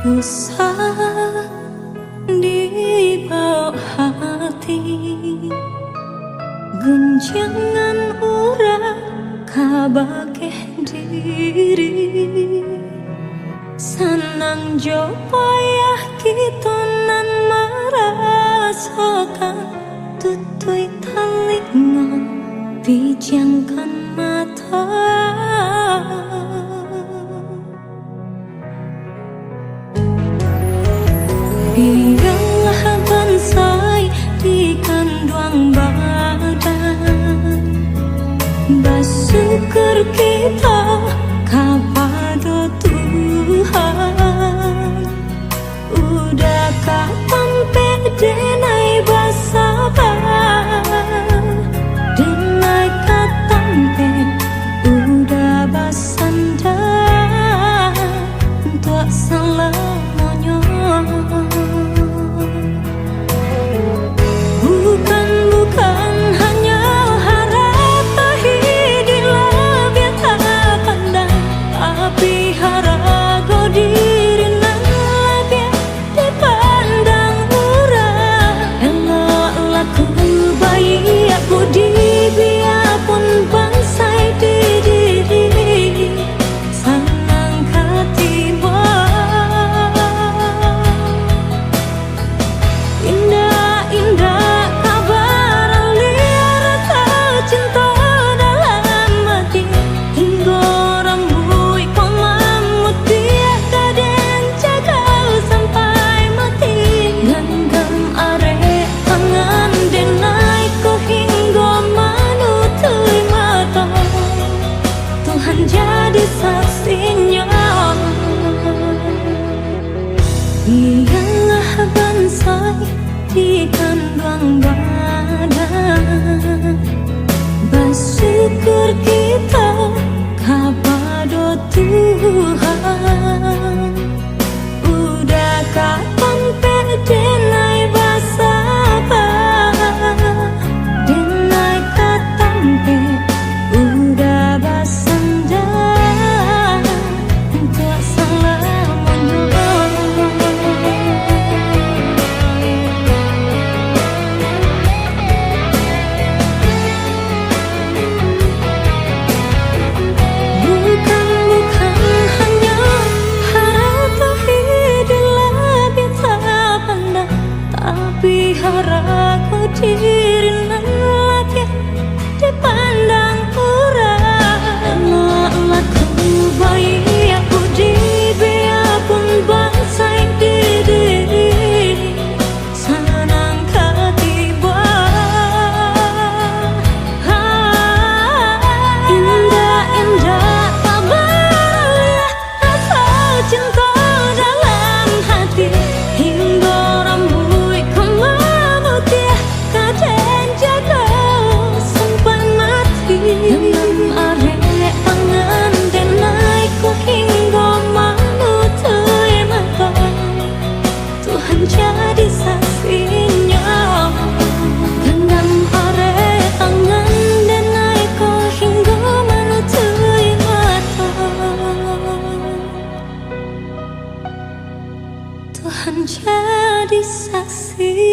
Usah dibawa hati, guncangan ura kabake diri. Sanang jo payah kita nan merasakan, tutui telinga pejamkan mata. Biarlah bansai di kandang badan, bersyukur kita kepada Tuhan. Udah sampai denai basabar, denai katampe udah basandar untuk selamanya. Bukan hanya harap hidup yang tak pandang, tapi harap diri nan lebih dipandang orang. Eloklah ku bayi aku di biarpun bangsai diri, senang ketiba. Indah-indah kabar liar atau cinta dalam hati, hingga rambut kau mamut dia kaden jaga sampai mati. Genggam arek tangan denai kau hingga manutui mata, Tuhan jadi saksinya. Ialah bansai di kandang badan, bersyukur kita kepada Tuhan. Udah kapan denai basabar, denai katampe udah basandar untuk selamanya. Bukan hanya harap hidup lebih tak pandang, tapi harap diri nan lebih dipandang orang. Eloklah ku bayi aku di biarpun bangsai diri, senang ketiba. Indah-indah kabar asal cinta dalam hati, hingga rambut kau mamut dia kaden jaga sampai mati. Genggam arek tangan denai kau hingga manutui mata, Tuhan jadi saksinya. Genggam arek tangan denai kau hingga manutui mata, Tuhan jadi saksinya.